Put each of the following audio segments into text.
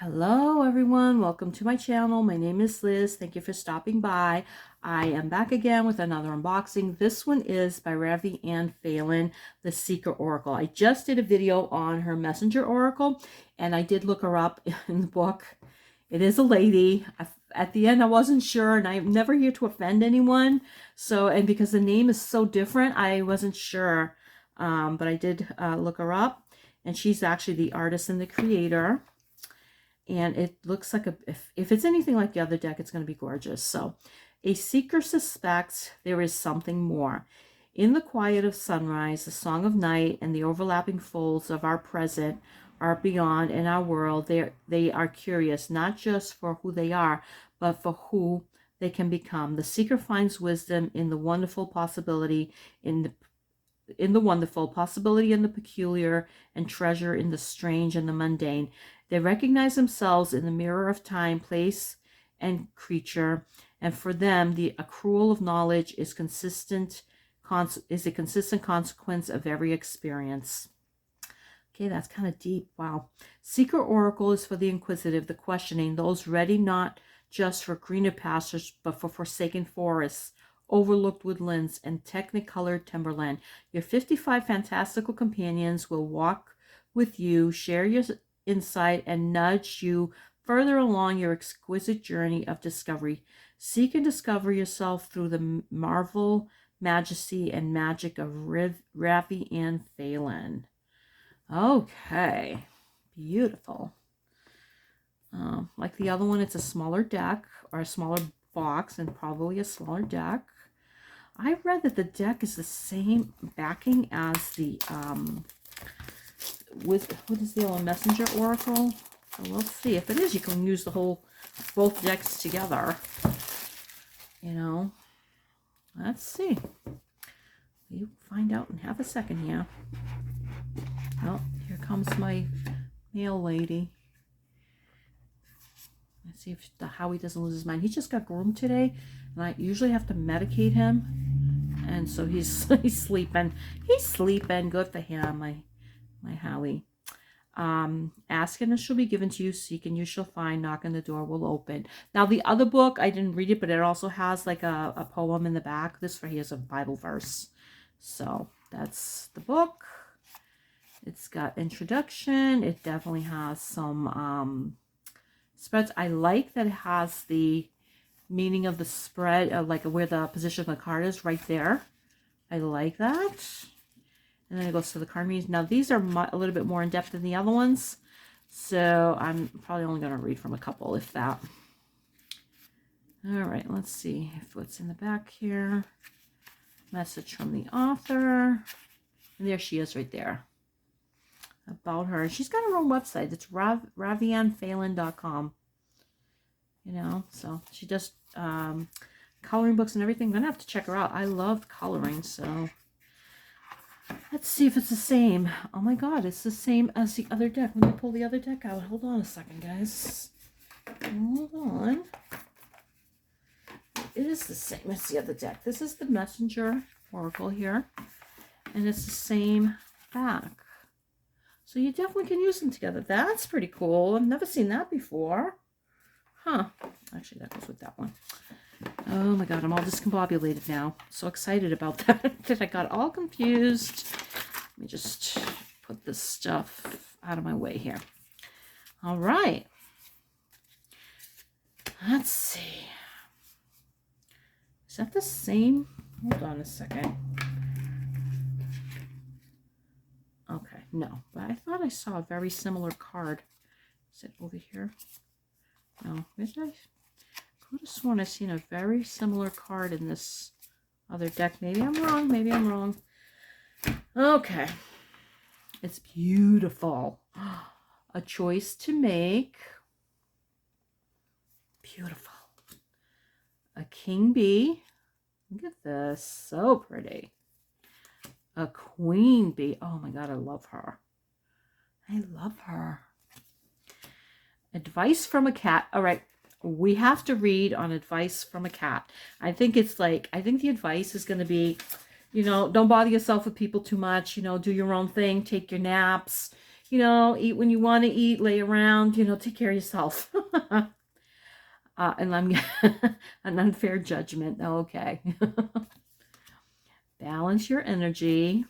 Hello everyone, welcome to my channel. My name is Liz. Thank you for stopping by. I am back again with another unboxing. This one is by Ravynne Phelan, the Secret Oracle. I just did a video on her Messenger Oracle and I did look her up in the book. It is a lady. At the end I wasn't sure, and I'm never here to offend anyone. So, and because the name is so different, I wasn't sure. But I did look her up, and she's actually the artist and the creator. And it looks like if it's anything like the other deck, it's going to be gorgeous. So, a seeker suspects there is something more. In the quiet of sunrise, the song of night, and the overlapping folds of our present, our beyond, and our world, they are curious, not just for who they are, but for who they can become. The seeker finds wisdom in the wonderful possibility, in the wonderful, possibility in the peculiar, and treasure in the strange and the mundane. They recognize themselves in the mirror of time, place, and creature, and for them, the accrual of knowledge is a consistent consequence of every experience. Okay, that's kind of deep. Wow. Secret Oracle is for the inquisitive, the questioning, those ready not just for greener pastures, but for forsaken forests, overlooked woodlands, and technicolored timberland. Your 55 fantastical companions will walk with you, share your insight, and nudge you further along your exquisite journey of discovery. Seek and discover yourself through the marvel, majesty, and magic of Ravynne Phelan. Okay, beautiful. Like the other one, it's a smaller deck, or a smaller box, and probably a smaller deck. I read that the deck is the same backing as the what is the other Messenger Oracle? So we'll see. If it is, you can use both decks together. You know, let's see. We'll find out in half a second here. Oh, here comes my mail lady. Let's see if Howie doesn't lose his mind. He just got groomed today, and I usually have to medicate him, and so he's sleeping. He's sleeping. Good for him, my Howie. Ask and it shall be given to you. Seek and you shall find. Knock and the door will open. Now the other book, I didn't read it, but it also has like a poem in the back. This for here's a Bible verse. So that's the book. It's got introduction. It definitely has some spreads. I like that it has the meaning of the spread, like where the position of the card is right there. I like that. And then it goes to the card meanings. Now these are a little bit more in depth than the other ones, so I'm probably only going to read from a couple, if that. All right, let's see if what's in the back here. Message from the author, and there she is right there. About her, she's got her own website. It's ravynephelan.com. You know, so she does coloring books and everything. I'm gonna have to check her out. I love coloring, so let's see if it's the same. Oh my god, it's the same as the other deck. Let me pull the other deck out. Hold on a second, guys. Hold on. It is the same as the other deck. This is the Messenger Oracle here, and it's the same back. So you definitely can use them together. That's pretty cool. I've never seen that before. Huh. Actually, that goes with that one. Oh my god, I'm all discombobulated now. So excited about that that I got all confused. Let me just put this stuff out of my way here. All right. Let's see. Is that the same? Hold on a second. Okay, no, but I thought I saw a very similar card. Is it over here? No, is it? I could have sworn I've seen a very similar card in this other deck. Maybe I'm wrong. Maybe I'm wrong. Okay. It's beautiful. A choice to make. Beautiful. A king bee. Look at this. So pretty. A queen bee. Oh my god, I love her. I love her. Advice from a cat. All right, we have to read on advice from a cat. I think the advice is going to be, you know, don't bother yourself with people too much. You know, do your own thing, take your naps. You know, eat when you want to eat, lay around, you know, take care of yourself. And I'm an unfair judgment. Okay. Balance your energy.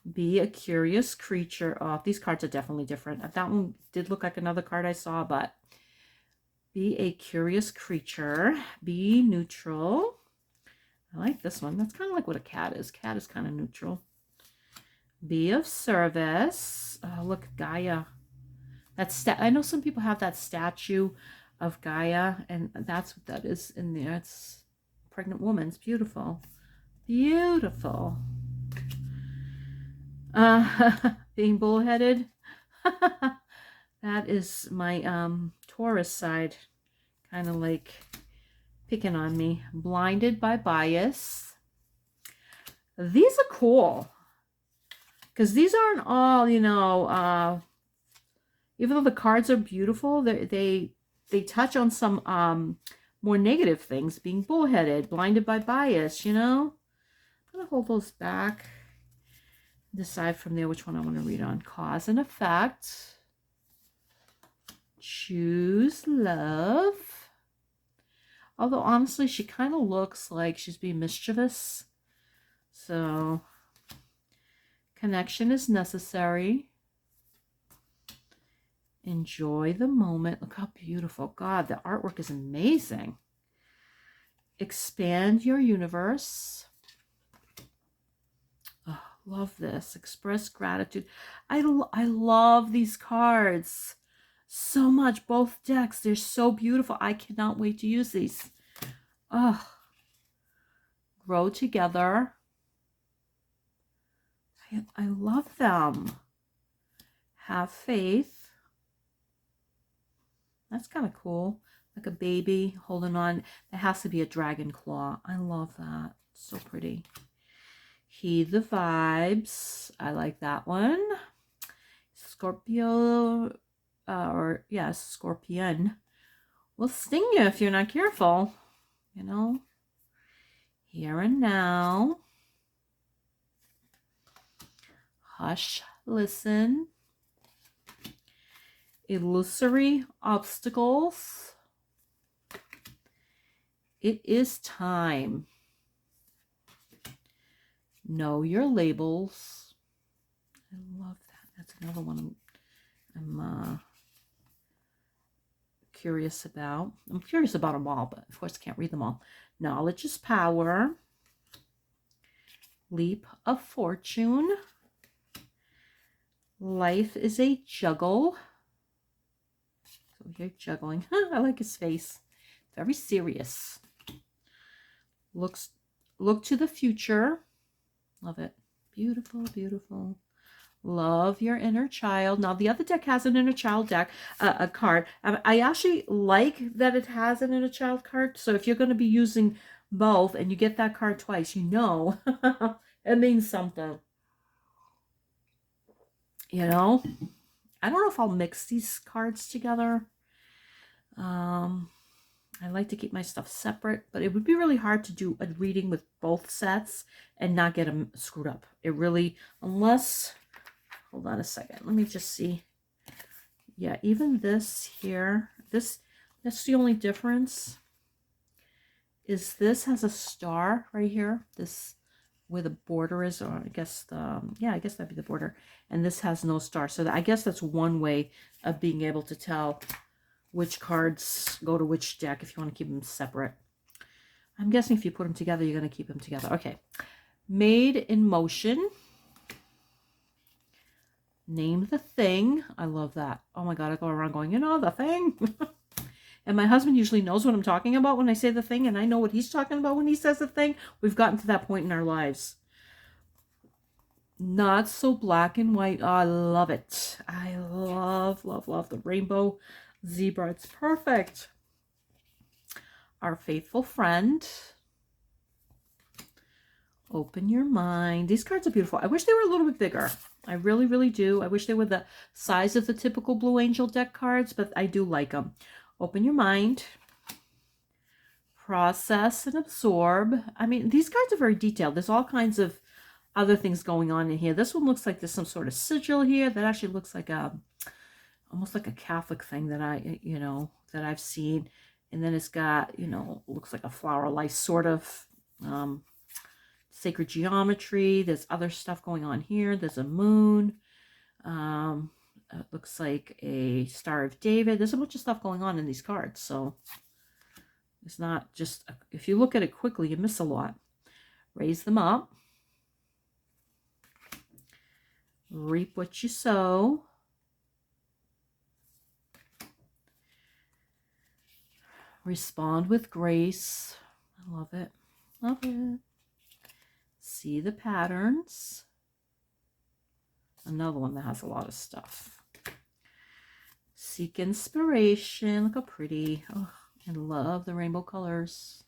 Be a curious creature. Oh, these cards are definitely different. That one did look like another card I saw, but be a curious creature. Be neutral. I like this one. That's kind of like what a cat is. Cat is kind of neutral. Be of service. Oh, look, Gaia. I know some people have that statue of Gaia, and that's what that is in there. It's a pregnant woman. It's beautiful. Beautiful. Being bullheaded. That is my Taurus side, kind of like picking on me. Blinded by bias. These are cool, because these aren't all, you know, even though the cards are beautiful, they touch on some more negative things. Being bullheaded, blinded by bias, you know. I'm gonna hold those back. Decide from there which one I want to read on. Cause and effect. Choose love. Although honestly, she kind of looks like she's being mischievous. So connection is necessary. Enjoy the moment. Look how beautiful. God, the artwork is amazing. Expand your universe. Oh, love this. Express gratitude. I love these cards so much. Both decks, they're so beautiful. I cannot wait to use these. Oh, grow together. I love them. Have faith. That's kind of cool. Like a baby holding on. There has to be a dragon claw. I love that. So pretty. Heed the vibes. I like that one. Scorpio, scorpion will sting you if you're not careful. You know. Here and now. Hush, listen. Illusory obstacles. It is time. Know your labels. I love that. That's another one I'm curious about. I'm curious about them all, but of course I can't read them all. Knowledge is power. Leap of fortune. Life is a juggle. So you're juggling. I like his face. Very serious. Look to the future. Love it. Beautiful, beautiful. Love your inner child. Now the other deck has an inner child deck, a card. I actually like that it has an inner child card. So if you're going to be using both and you get that card twice, you know it means something. You know, I don't know if I'll mix these cards together. I like to keep my stuff separate, but it would be really hard to do a reading with both sets and not get them screwed up. It really, unless, hold on a second, let me just see. Yeah, even this here, that's the only difference, is this has a star right here, this where the border is, or I guess I guess that'd be the border, and this has no star. So I guess that's one way of being able to tell which cards go to which deck if you want to keep them separate. I'm guessing if you put them together, you're going to keep them together. Okay. Made in motion. Name the thing. I love that. Oh my God, I go around going, you know, the thing. And my husband usually knows what I'm talking about when I say the thing, and I know what he's talking about when he says the thing. We've gotten to that point in our lives. Not so black and white. Oh, I love it. I love, love, love the rainbow zebra. It's perfect. Our faithful friend. Open your mind. These cards are beautiful. I wish they were a little bit bigger. I really, really do. I wish they were the size of the typical Blue Angel deck cards, but I do like them. Open your mind. Process and absorb. I mean, these cards are very detailed. There's all kinds of other things going on in here. This one looks like there's some sort of sigil here that actually looks like almost like a Catholic thing that that I've seen. And then it's got, looks like a flower lice sort of sacred geometry. There's other stuff going on here. There's a moon. It looks like a Star of David. There's a bunch of stuff going on in these cards. So it's not just, if you look at it quickly, you miss a lot. Raise them up. Reap what you sow. Respond with grace. I love it. Love it. See the patterns. Another one that has a lot of stuff. Seek inspiration. Look how pretty. Oh, I love the rainbow colors.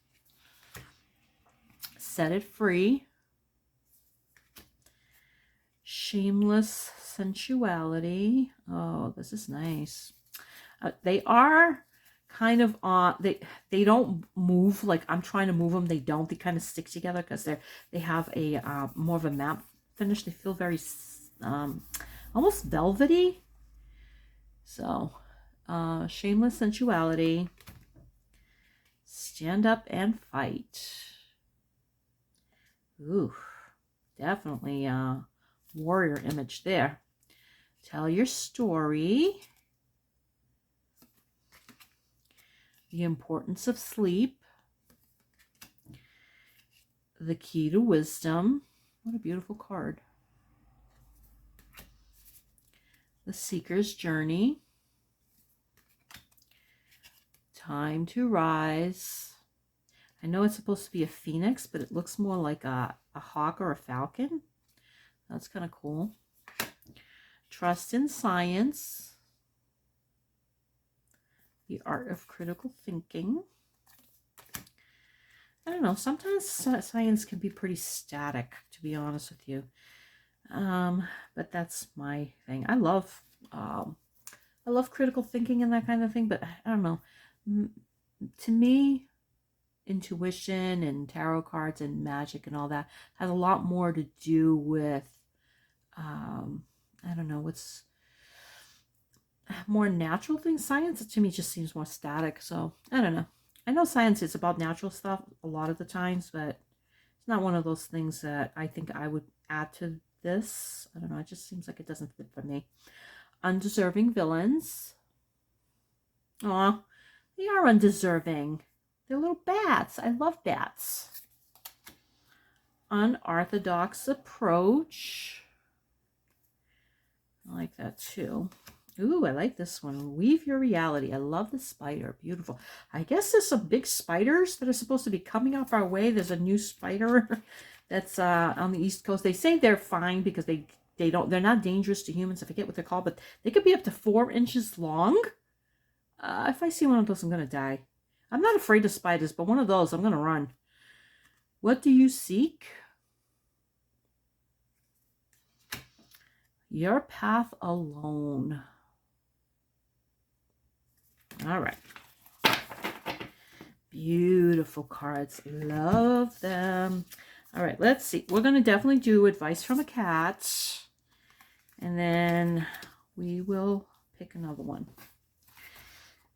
Set it free. Shameless sensuality. Oh, this is nice. They are kind of they don't move like I'm trying to move them. They don't. They kind of stick together because they have a more of a matte finish. They feel very almost velvety. So shameless sensuality. Stand up and fight. Ooh, definitely warrior image there. Tell your story. The importance of sleep. The key to wisdom. What a beautiful card. The seeker's journey. Time to rise. I know it's supposed to be a phoenix, but it looks more like a hawk or a falcon. That's kind of cool. Trust in science. The art of critical thinking. I don't know. Sometimes science can be pretty static, to be honest with you. But that's my thing. I love critical thinking and that kind of thing. But I don't know. To me, intuition and tarot cards and magic and all that has a lot more to do with, I don't know, what's more natural things. Science to me just seems more static. So I don't know. I know science is about natural stuff a lot of the times, but it's not one of those things that I think I would add to this. I don't know. It just seems like it doesn't fit for me. Undeserving villains. Aw, they are undeserving. They're little bats. I love bats. Unorthodox approach. I like that too. Ooh, I like this one. Weave your reality. I love the spider. Beautiful. I guess there's some big spiders that are supposed to be coming up our way. There's a new spider that's on the East Coast. They say they're fine because they're not dangerous to humans. I forget what they're called, but they could be up to 4 inches long. If I see one of those, I'm going to die. I'm not afraid of spiders, but one of those, I'm going to run. What do you seek? Your path alone. All right. Beautiful cards. Love them. All right, let's see. We're going to definitely do advice from a cat. And then we will pick another one.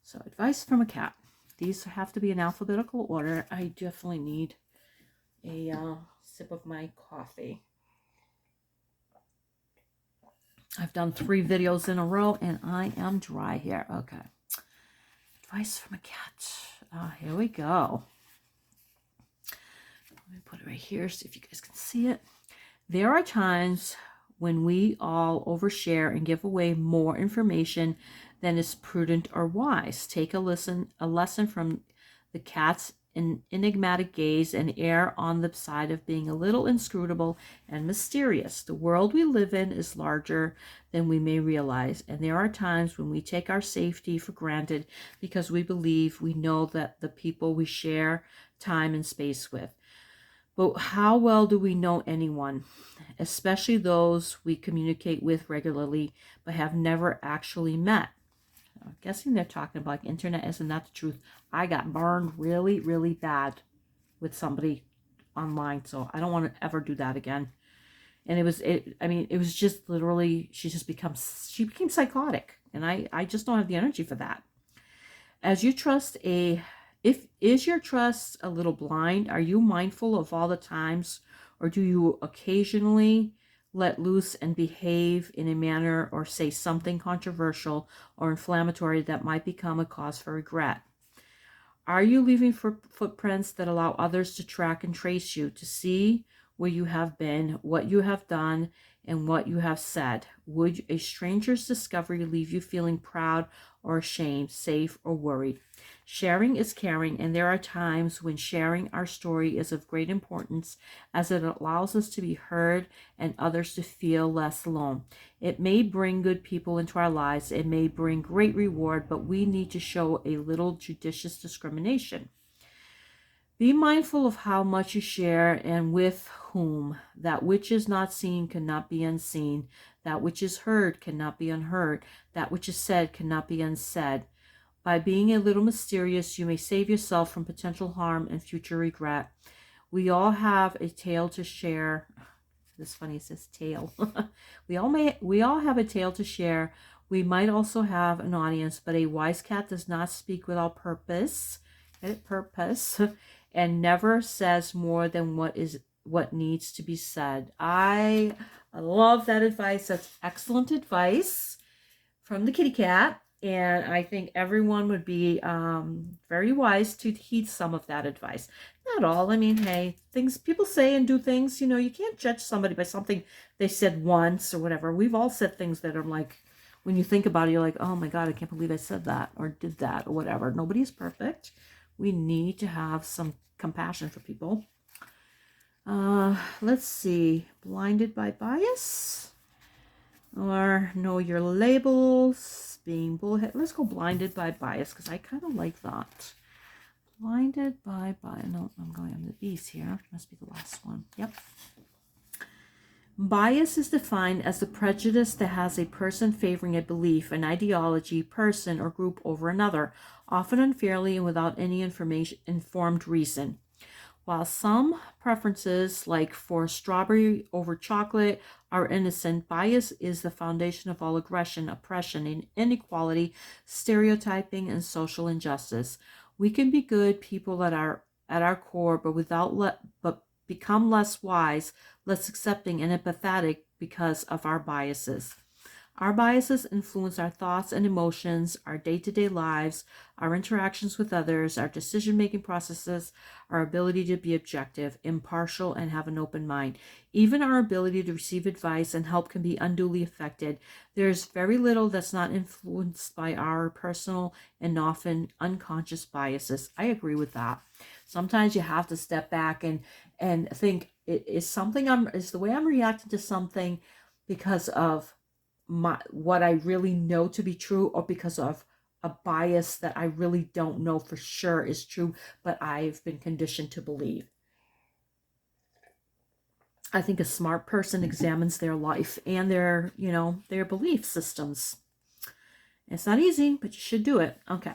So advice from a cat. These have to be in alphabetical order. I definitely need a sip of my coffee. I've done 3 videos in a row and I am dry here. Okay. Advice from a cat. Here we go. Let me put it right here, see if you guys can see it. There are times when we all overshare and give away more information than is prudent or wise. Take a lesson from the cat's enigmatic gaze and err on the side of being a little inscrutable and mysterious. The world we live in is larger than we may realize, and there are times when we take our safety for granted because we believe we know that the people we share time and space with. But how well do we know anyone, especially those we communicate with regularly but have never actually met? I'm guessing they're talking about like, internet isn't that the truth. I got burned really, really bad with somebody online, so I don't want to ever do that again. And I mean, it was just literally, she became psychotic. And I just don't have the energy for that. As you trust is your trust a little blind? Are you mindful of all the times, or do you occasionally let loose and behave in a manner or say something controversial or inflammatory that might become a cause for regret? Are you leaving footprints that allow others to track and trace you, to see where you have been, what you have done, and what you have said? Would a stranger's discovery leave you feeling proud or ashamed, safe or worried? Sharing is caring, and there are times when sharing our story is of great importance, as it allows us to be heard and others to feel less alone. It may bring good people into our lives, it may bring great reward, but we need to show a little judicious discrimination. Be mindful of how much you share and with whom. That which is not seen cannot be unseen. That which is heard cannot be unheard. That which is said cannot be unsaid. By being a little mysterious, you may save yourself from potential harm and future regret. We all have a tale to share. This funny, it says tale. we all have a tale to share. We might also have an audience, but a wise cat does not speak without purpose. Purpose. And never says more than what needs to be said. I love that advice. That's excellent advice from the kitty cat. And I think everyone would be very wise to heed some of that advice. Not all. I mean, hey, things people say and do things, you can't judge somebody by something they said once or whatever. We've all said things that are like, when you think about it, you're like, oh my God, I can't believe I said that or did that or whatever. Nobody's perfect. We need to have some compassion for people. Let's see. Blinded by bias or know your labels, being bullheaded. Let's go blinded by bias because I kind of like that. Blinded by bias. No, I'm going on the B's here. Must be the last one. Yep. Bias is defined as the prejudice that has a person favoring a belief, an ideology, person, or group over another, often unfairly and without any informed reason. While some preferences, like for strawberry over chocolate, are innocent, bias is the foundation of all aggression, oppression, inequality, stereotyping, and social injustice. We can be good people at our core, but become less wise, less accepting, and empathetic because of our biases. Our biases influence our thoughts and emotions, our day-to-day lives, our interactions with others, our decision-making processes, our ability to be objective, impartial, and have an open mind. Even our ability to receive advice and help can be unduly affected. There's very little that's not influenced by our personal and often unconscious biases. I agree with that. Sometimes you have to step back and think, is the way I'm reacting to something because of what I really know to be true, or because of a bias that I really don't know for sure is true, but I've been conditioned to believe. I think a smart person examines their life and their belief systems. It's not easy, but you should do it. Okay.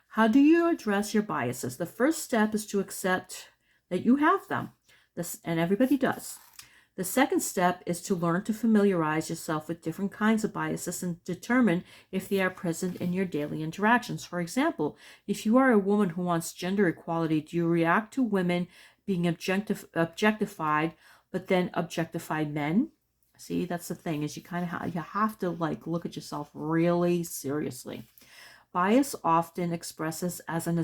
How do you address your biases? The first step is to accept that you have them. And everybody does. The second step is to learn to familiarize yourself with different kinds of biases and determine if they are present in your daily interactions. For example, if you are a woman who wants gender equality, do you react to women being objectified, but then objectify men? See, that's the thing, is you have to look at yourself really seriously. Bias often expresses as an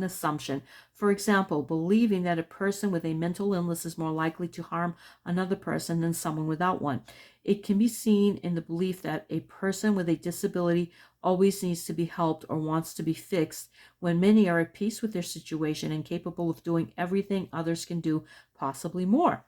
assumption. For example, believing that a person with a mental illness is more likely to harm another person than someone without one. It can be seen in the belief that a person with a disability always needs to be helped or wants to be fixed, when many are at peace with their situation and capable of doing everything others can do, possibly more.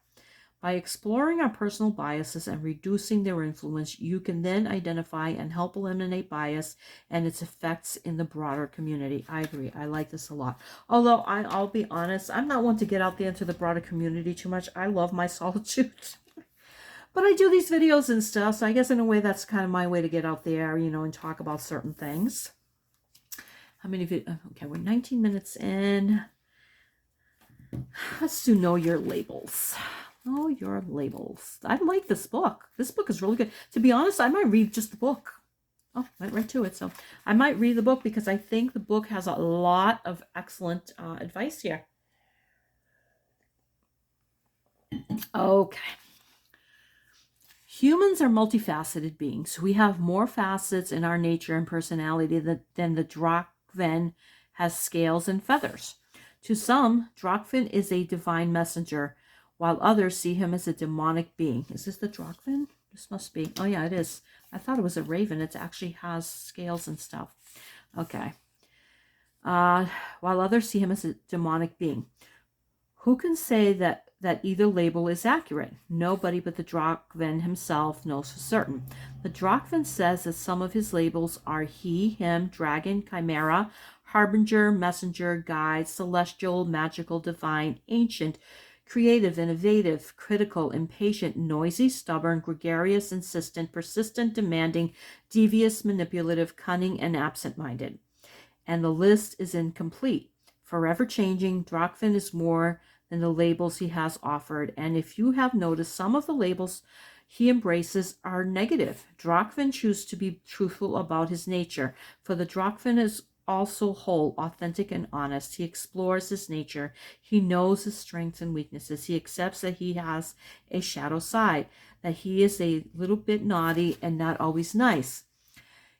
By exploring our personal biases and reducing their influence, you can then identify and help eliminate bias and its effects in the broader community. I agree. I like this a lot. Although I'll be honest, I'm not one to get out there into the broader community too much. I love my solitude. But I do these videos and stuff, so I guess in a way that's kind of my way to get out there, and talk about certain things. How many of you? Okay, we're 19 minutes in. Let's do know your labels. Oh, your labels. I like this book. This book is really good. To be honest, I might read just the book. Oh, went right to it. So I might read the book because I think the book has a lot of excellent advice here. Okay. Humans are multifaceted beings. We have more facets in our nature and personality than the Drakven has scales and feathers. To some, Drakven is a divine messenger, while others see him as a demonic being. Is this the Drakven? This must be. Oh, yeah, it is. I thought it was a raven. It actually has scales and stuff. Okay. While others see him as a demonic being. Who can say that either label is accurate? Nobody but the Drakven himself knows for certain. The Drakven says that some of his labels are he, him, dragon, chimera, harbinger, messenger, guide, celestial, magical, divine, ancient, creative, innovative, critical, impatient, noisy, stubborn, gregarious, insistent, persistent, demanding, devious, manipulative, cunning, and absent-minded. And the list is incomplete. Forever changing, Drakven is more than the labels he has offered. And if you have noticed, some of the labels he embraces are negative. Drakven chooses to be truthful about his nature, for the Drakven is also whole, authentic, and honest. He explores his nature. He knows his strengths and weaknesses. He accepts that he has a shadow side, that he is a little bit naughty and not always nice.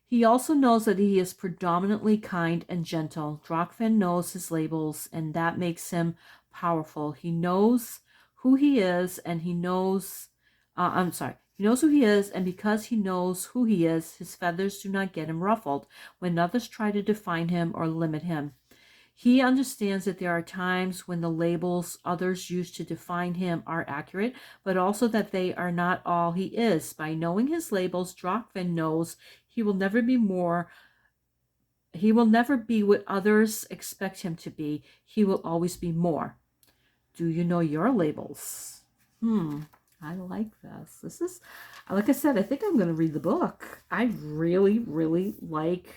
He also knows that he is predominantly kind and gentle. Drakven knows his labels, and that makes him powerful. He knows who he is, and he knows, he knows who he is, and because he knows who he is, his feathers do not get him ruffled when others try to define him or limit him. He understands that there are times when the labels others use to define him are accurate, but also that they are not all he is. By knowing his labels, Drakven knows he will never be what others expect him to be. He will always be more. Do you know your labels? I like this. This is, like I said, I think I'm going to read the book. I really, really like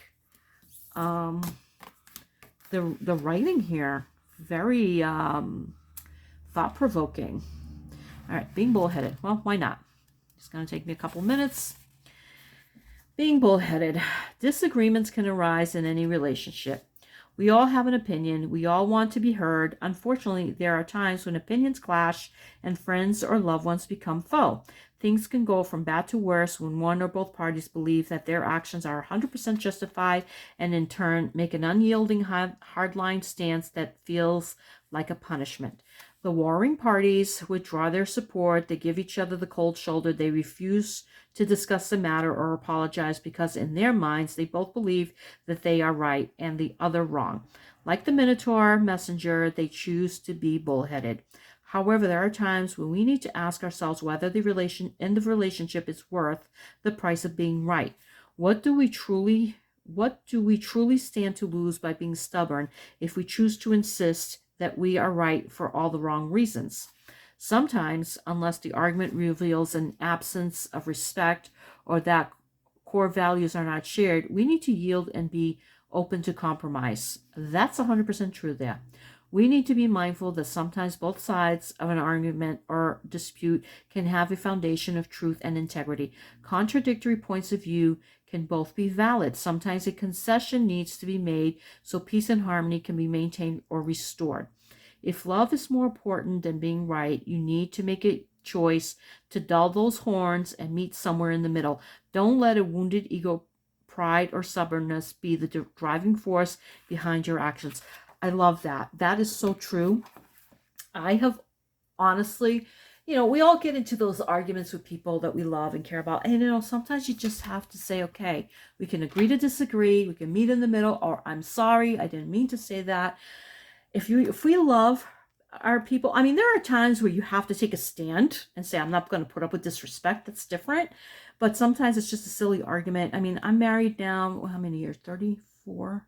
the writing here. Very thought-provoking. All right, being bullheaded. Well, why not? It's going to take me a couple minutes. Being bullheaded. Disagreements can arise in any relationship. We all have an opinion. We all want to be heard. Unfortunately, there are times when opinions clash and friends or loved ones become foe. Things can go from bad to worse when one or both parties believe that their actions are 100% justified and in turn make an unyielding hardline stance that feels like a punishment. The warring parties withdraw their support. They give each other the cold shoulder. They refuse to discuss the matter or apologize because in their minds they both believe that they are right and the other wrong. Like the Minotaur messenger, they choose to be bullheaded. However, there are times when we need to ask ourselves whether the relationship is worth the price of being right. What do we truly stand to lose by being stubborn if we choose to insist that we are right for all the wrong reasons? Sometimes, unless the argument reveals an absence of respect or that core values are not shared, we need to yield and be open to compromise. That's 100% true there. We need to be mindful that sometimes both sides of an argument or dispute can have a foundation of truth and integrity. Contradictory points of view can both be valid. Sometimes a concession needs to be made so peace and harmony can be maintained or restored. If love is more important than being right, you need to make a choice to dull those horns and meet somewhere in the middle. Don't let a wounded ego, pride, or stubbornness be the driving force behind your actions. I love that. That is so true. I have honestly, we all get into those arguments with people that we love and care about. And, sometimes you just have to say, okay, we can agree to disagree. We can meet in the middle, or I'm sorry, I didn't mean to say that. If we love our people, there are times where you have to take a stand and say, I'm not going to put up with disrespect. That's different. But sometimes it's just a silly argument. I'm married now, how many years? 34?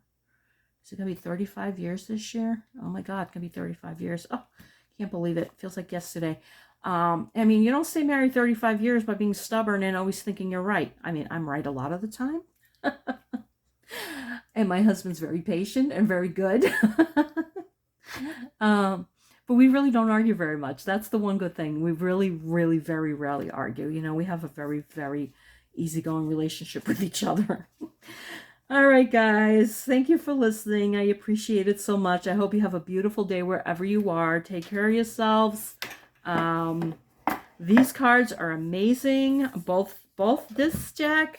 Is it going to be 35 years this year? Oh my God, it's going to be 35 years. Oh, can't believe it. Feels like yesterday. You don't stay married 35 years by being stubborn and always thinking you're right. I'm right a lot of the time. And my husband's very patient and very good. But we really don't argue very much. That's the one good thing. We really, really, very rarely argue. You know, we have a very, very easygoing relationship with each other. All right, guys. Thank you for listening. I appreciate it so much. I hope you have a beautiful day wherever you are. Take care of yourselves. These cards are amazing. Both this deck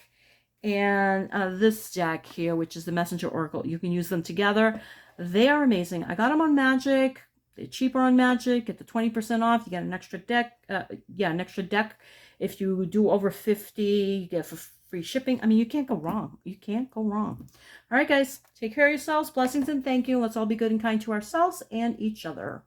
and this deck here, which is the Messenger Oracle. You can use them together. They are amazing. I got them on Magic. They're cheaper on Magic. Get the 20% off. You get an extra deck. An extra deck. If you do over 50, you get for free shipping. I mean, you can't go wrong. You can't go wrong. All right, guys. Take care of yourselves. Blessings and thank you. Let's all be good and kind to ourselves and each other.